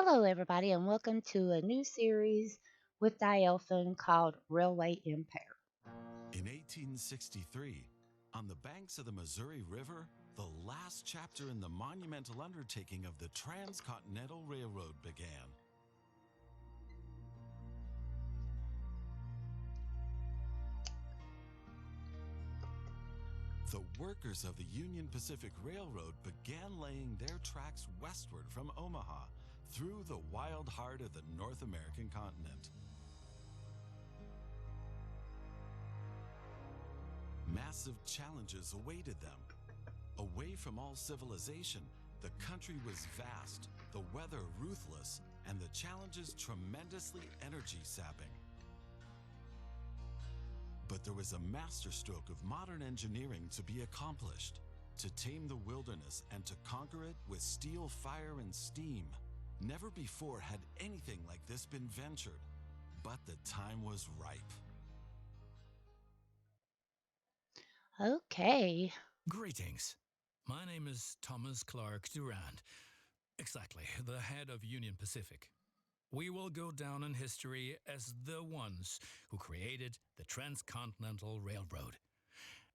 Hello, everybody, and welcome to a new series with Diaelffin called Railway Empire. In 1863, on the banks of the Missouri River, the last chapter in the monumental undertaking of the Transcontinental Railroad began. The workers of the Union Pacific Railroad began laying their tracks westward from Omaha through the wild heart of the North American continent. Massive challenges awaited them. Away from all civilization, the country was vast, the weather ruthless, and the challenges tremendously energy-sapping. But there was a masterstroke of modern engineering to be accomplished, to tame the wilderness and to conquer it with steel, fire, and steam. Never before had anything like this been ventured, but the time was ripe. Okay. Greetings. My name is Thomas Clark Durand. Exactly, the head of Union Pacific. We will go down in history as the ones who created the Transcontinental Railroad.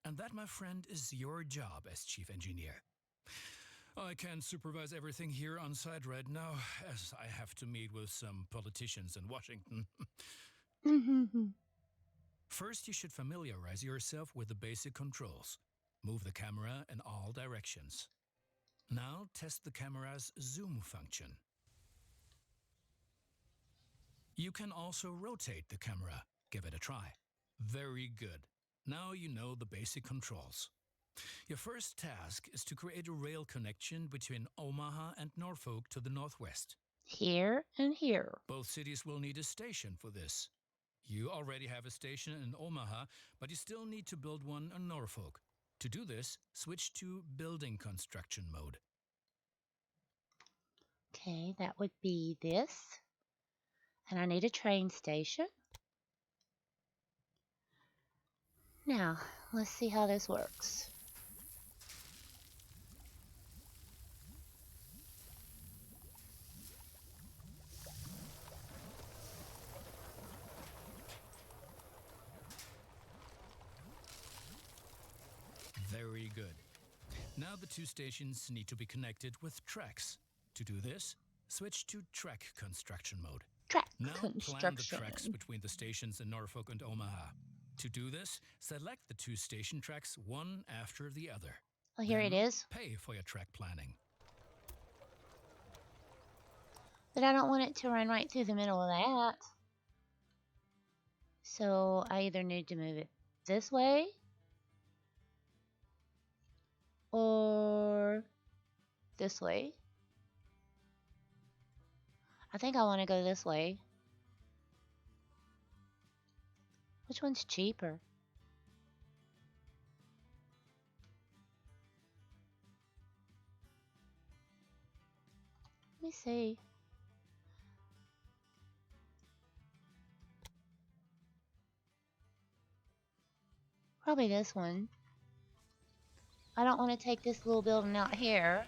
And that, my friend, is your job as chief engineer. I can't supervise everything here on site right now, as I have to meet with some politicians in Washington. First, you should familiarize yourself with the basic controls. Move the camera in all directions. Now test the camera's zoom function. You can also rotate the camera. Give it a try. Very good. Now you know the basic controls. Your first task is to create a rail connection between Omaha and Norfolk to the northwest. Here and here. Both cities will need a station for this. You already have a station in Omaha, but you still need to build one in Norfolk. To do this, switch to building construction mode. Okay, that would be this. And I need a train station. Now, let's see how this works. Very good. Now the two stations need to be connected with tracks. To do this, switch to track construction mode. Track Now plan the construction. tracks between the stations in Norfolk and Omaha. To do this, select the two station tracks one after the other. Oh, here Then it is. pay for your track planning. But I don't want it to run right through the middle of that. So I either need to move it this way or this way. I think I want to go this way. Which one's cheaper? Let me see. Probably this one. I don't want to take this little building out here.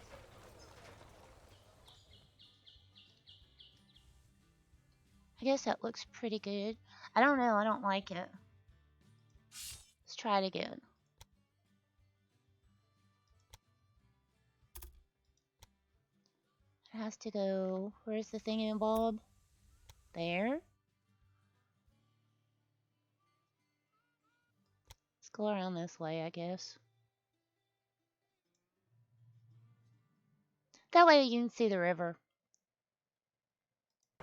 I guess that looks pretty good. I don't know. I don't like it. Let's try it again. It has to go. Where's the thingamabob? There. Let's go around this way, I guess. That way you can see the river.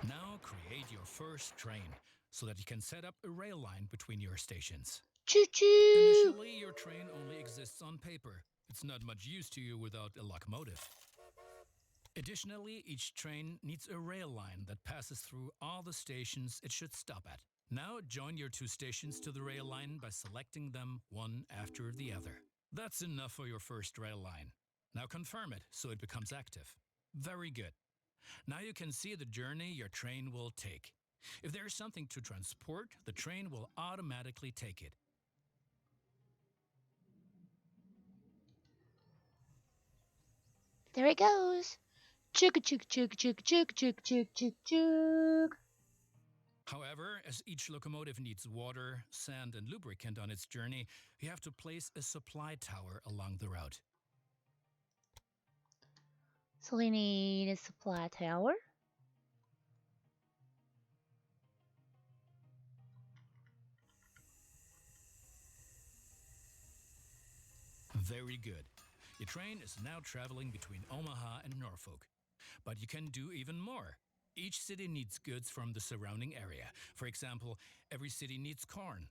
Now create your first train so that you can set up a rail line between your stations. Choo-choo! Initially, your train only exists on paper. It's not much use to you without a locomotive. Additionally, each train needs a rail line that passes through all the stations it should stop at. Now join your two stations to the rail line by selecting them one after the other. That's enough for your first rail line. Now confirm it so it becomes active. Very good. Now you can see the journey your train will take. If there is something to transport, the train will automatically take it. There it goes. Chug chug chug chug chug chug chug chug chug. However, as each locomotive needs water, sand, and lubricant on its journey, you have to place a supply tower along the route. So we need a supply tower. Very good. Your train is now traveling between Omaha and Norfolk. But you can do even more. Each city needs goods from the surrounding area. For example, every city needs corn.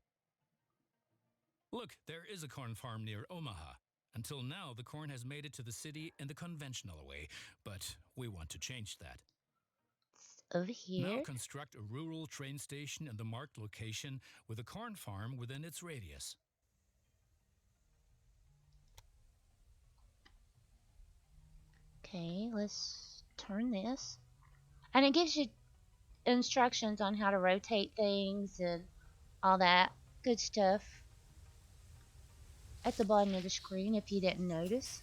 Look, there is a corn farm near Omaha. Until now, the corn has made it to the city in the conventional way, but we want to change that. It's over Now here. construct a rural train station in the marked location with a corn farm within its radius. Okay, let's turn this. And it gives you instructions on how to rotate things and all that good stuff at the bottom of the screen if you didn't notice.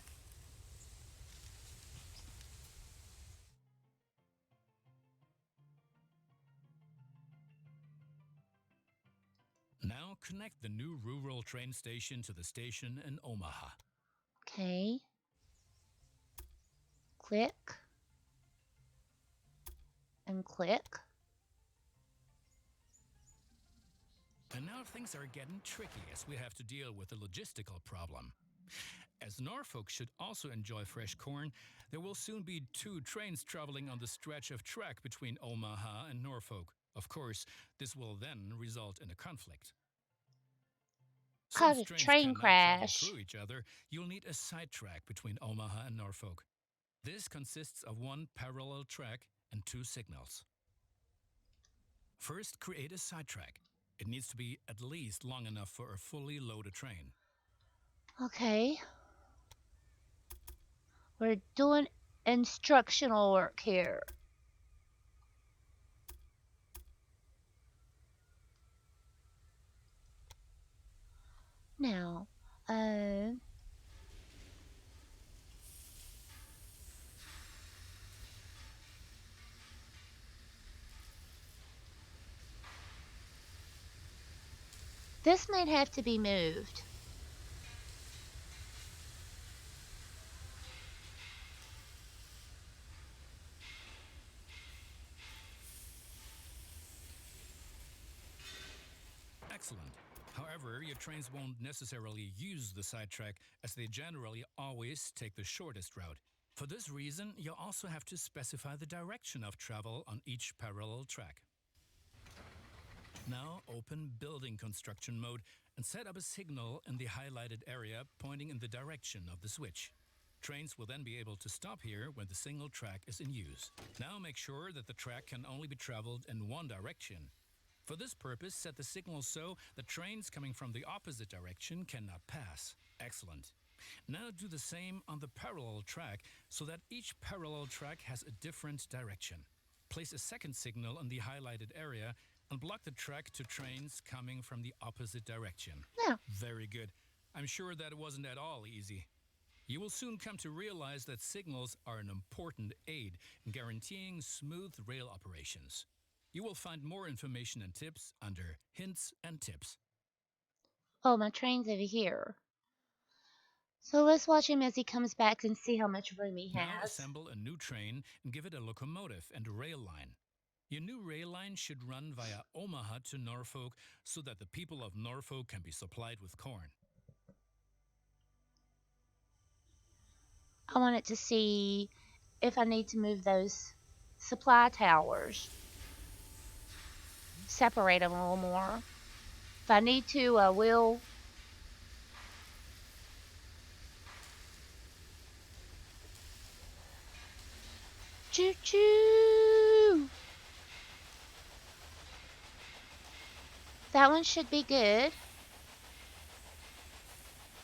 Now connect the new rural train station to the station in Omaha. Okay. Click. And click. And now things are getting tricky as we have to deal with a logistical problem. As Norfolk should also enjoy fresh corn, there will soon be 2 trains traveling on the stretch of track between Omaha and Norfolk. Of course, this will then result in a conflict. Cause Since a trains train cannot travel crash. through each other, you'll need a sidetrack between Omaha and Norfolk. This consists of 1 parallel track and 2 signals. First, create a sidetrack. It needs to be at least long enough for a fully loaded train. Okay. We're doing instructional work here. Now, this might have to be moved. Excellent. However, your trains won't necessarily use the sidetrack as they generally always take the shortest route. For this reason, you'll also have to specify the direction of travel on each parallel track. Now open building construction mode and set up a signal in the highlighted area pointing in the direction of the switch. Trains will then be able to stop here when the single track is in use. Now make sure that the track can only be traveled in one direction. For this purpose, set the signal so that trains coming from the opposite direction cannot pass. Excellent. Now do the same on the parallel track so that each parallel track has a different direction. Place a second signal in the highlighted area and block the track to trains coming from the opposite direction. Yeah. Very good. I'm sure that wasn't at all easy. You will soon come to realize that signals are an important aid in guaranteeing smooth rail operations. You will find more information and tips under Hints and Tips. Oh, my train's over here. So let's watch him as he comes back and see how much room he Now has. assemble a new train and give it a locomotive and a rail line. Your new rail line should run via Omaha to Norfolk so that the people of Norfolk can be supplied with corn. I want it to see if I need to move those supply towers. Separate them a little more. If I need to, I will. Choo choo! That one should be good.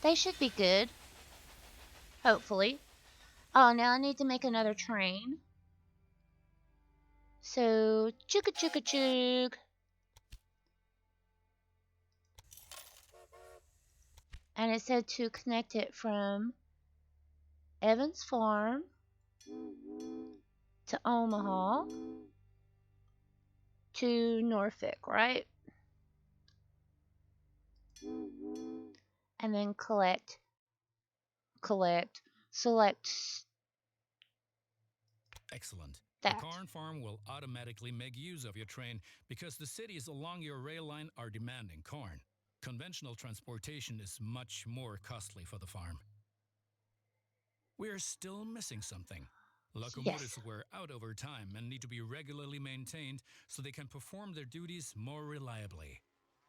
They should be good. Hopefully. Oh, now I need to make another train. So, chooka chooka chook. And it said to connect it from Evans Farm to Omaha to Norfolk, right? And then select Excellent. The that. corn farm will automatically make use of your train because the cities along your rail line are demanding corn. Conventional transportation is much more costly for the farm. We're still missing something. Locomotives Yes. wear out over time and need to be regularly maintained so they can perform their duties more reliably.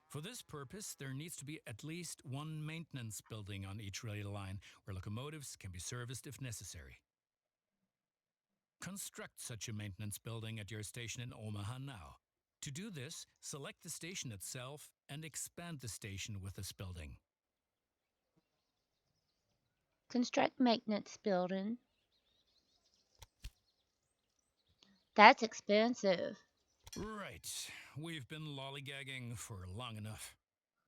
For this purpose, there needs to be at least one maintenance building on each rail line where locomotives can be serviced if necessary. Construct such a maintenance building at your station in Omaha now. To do this, select the station itself and expand the station with this building. Construct maintenance building. That's expensive. Right. We've been lollygagging for long enough.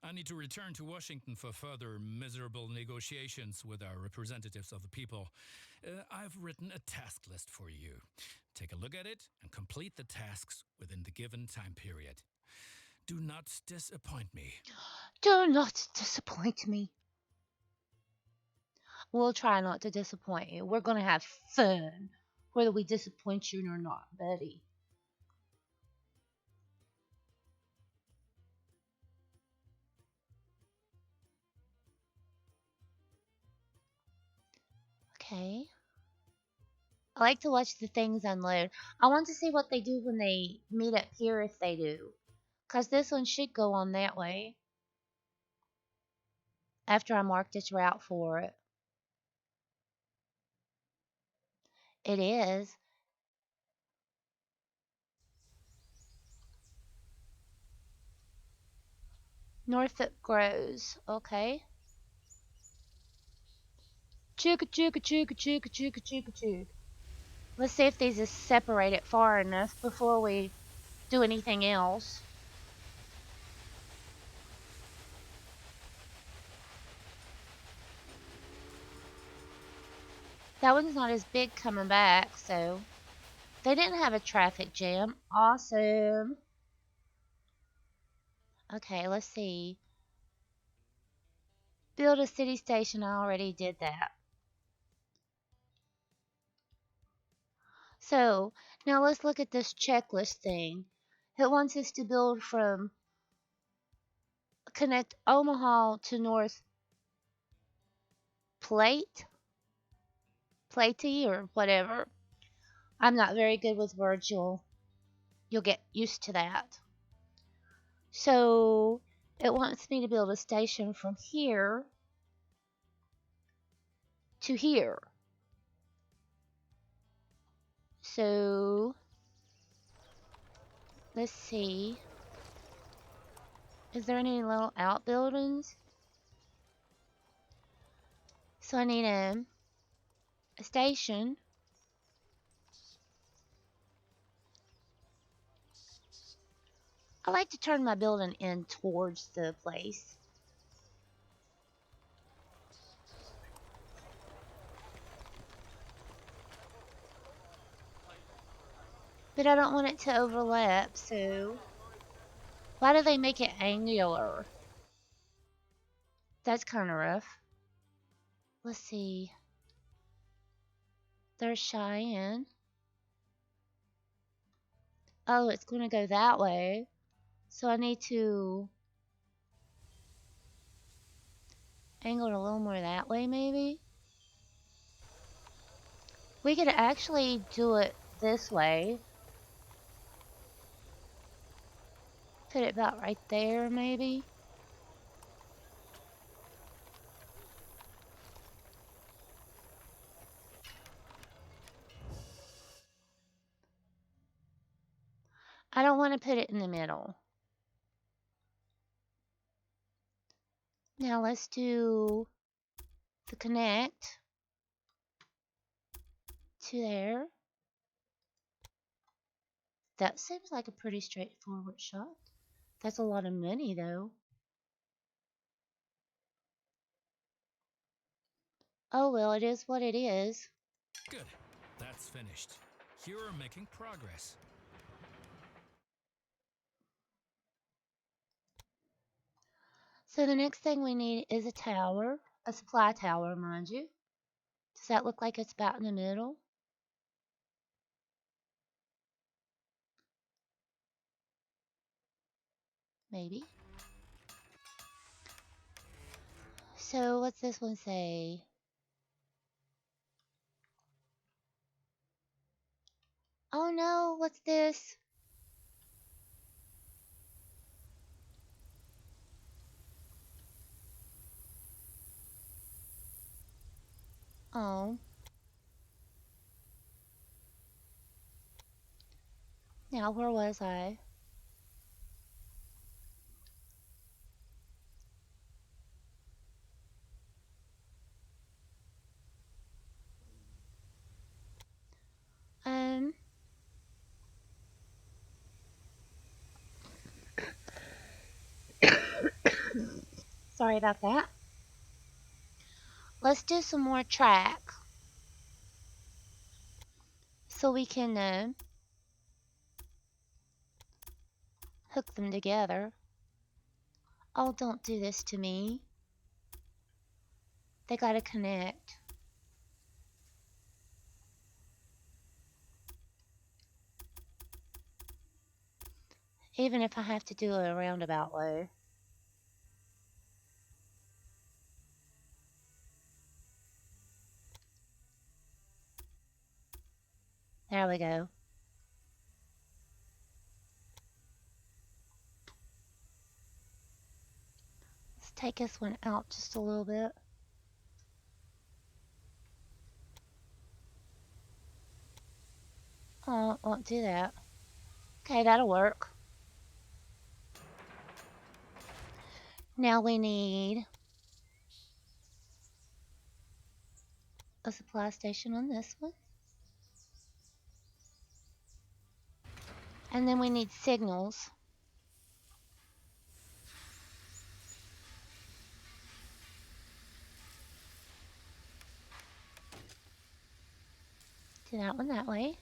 I need to return to Washington for further miserable negotiations with our representatives of the people. I've written a task list for you. Take a look at it and complete the tasks within the given time period. Do not disappoint me. Do not disappoint me. We'll try not to disappoint you. We're going to have fun, whether we disappoint you or not, buddy. Okay. I like to watch the things unload. I want to see what they do when they meet up here if they do. Because this one should go on that way. After I mark this route for it. It is. Norfolk grows. Okay. Chooka chooka chooka chooka chooka chooka chook. Let's see if these is separated far enough before we do anything else. That one's not as big coming back, so they didn't have a traffic jam. Awesome. Okay, let's see. Build a city station. I already did that. So now let's look at this checklist thing. It wants us to build from connect Omaha to North Platey or whatever. I'm not very good with words. You'll get used to that. So it wants me to build a station from here to here. So let's see. Is there any little outbuildings? So I need a station. I like to turn my building in towards the place. But I don't want it to overlap, so why do they make it angular? That's kind of rough. Let's see. There's Cheyenne. Oh, it's going to go that way. So I need to angle it a little more that way, maybe? We could actually do it this way. Put it about right there, maybe? I don't want to put it in the middle. Now let's do the connect to there. That seems like a pretty straightforward shot. That's a lot of money, though. Oh well, it is what it is. Good. That's finished. You're making progress. So the next thing we need is a tower, a supply tower, mind you. Does that look like it's about in the middle? Maybe. So what's this one say? Oh no, what's this? Oh. Now, where was I? Um, sorry about that. Let's do some more track so we can hook them together. Oh, don't do this to me. They gotta connect. Even if I have to do it a roundabout way. There we go. Let's take this one out just a little bit. Oh, it won't do that. Okay, that'll work. Now we need a supply station on this one. And then we need signals. Do that one that way.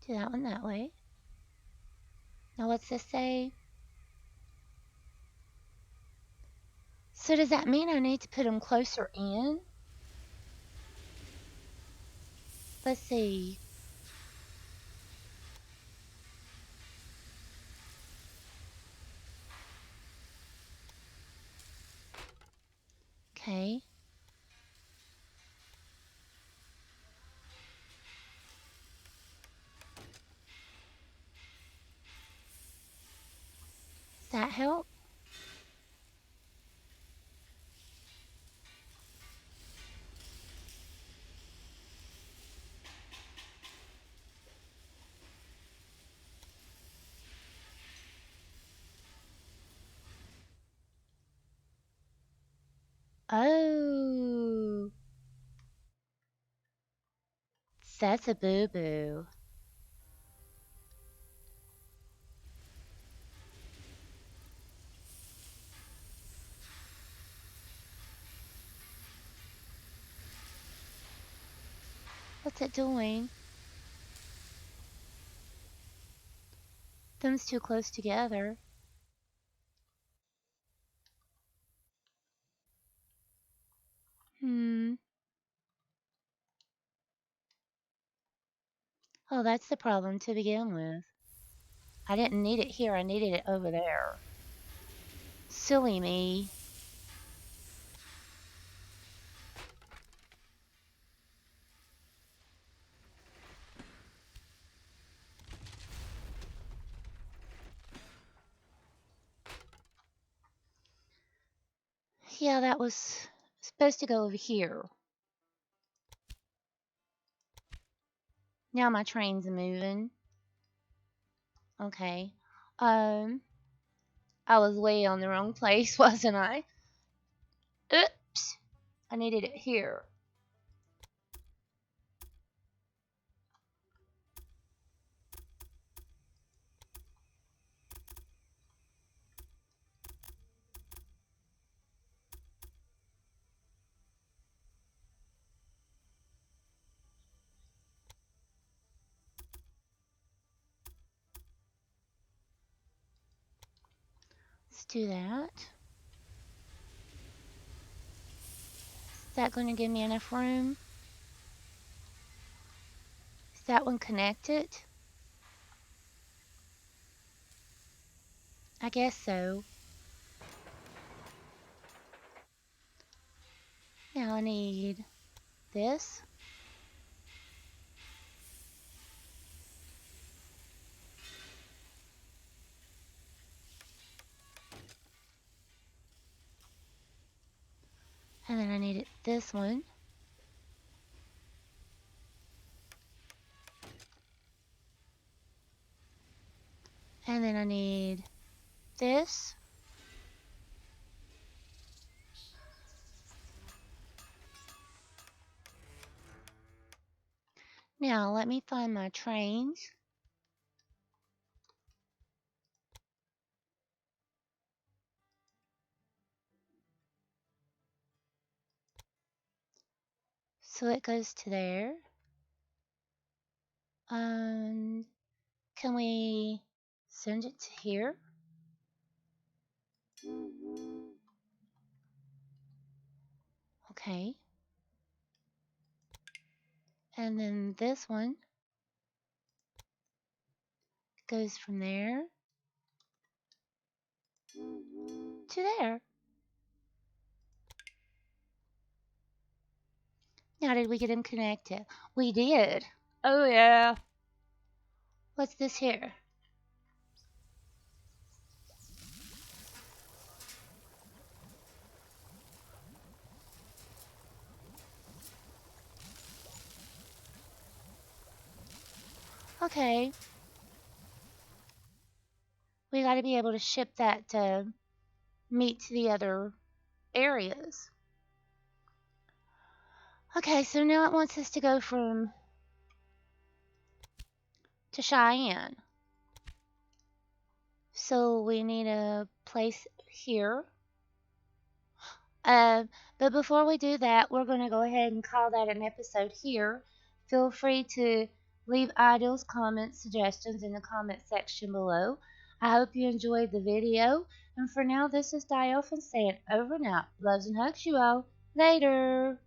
Do that one that way. Now what's this say? So does that mean I need to put them closer in? Let's see. Okay. Does that help? Oh, that's a boo-boo. What's it doing? Them's too close together. Hmm. Oh, that's the problem to begin with. I didn't need it here, I needed it over there. Silly me. Yeah, that was supposed to go over here. Now my train's moving. Okay. Um, I was way on the wrong place, wasn't I? Oops. I needed it here. Let's do that. Is that going to give me enough room? Is that one connected? I guess so. Now I need this. And then I need this one. And then I need this. Now let me find my trains. So it goes to there. And can we send it to here? Okay. And then this one goes from there to there. Now, did we get them connected? We did. Oh, yeah. What's this here? Okay. We got to be able to ship that meat to the other areas. Okay, so now it wants us to go to Cheyenne. So we need a place here. Uh, but before we do that, we're going to go ahead and call that an episode here. Feel free to leave ideals, comments, suggestions in the comment section below. I hope you enjoyed the video. And for now, this is Diaelffin saying over and out. Loves and hugs you all. Later.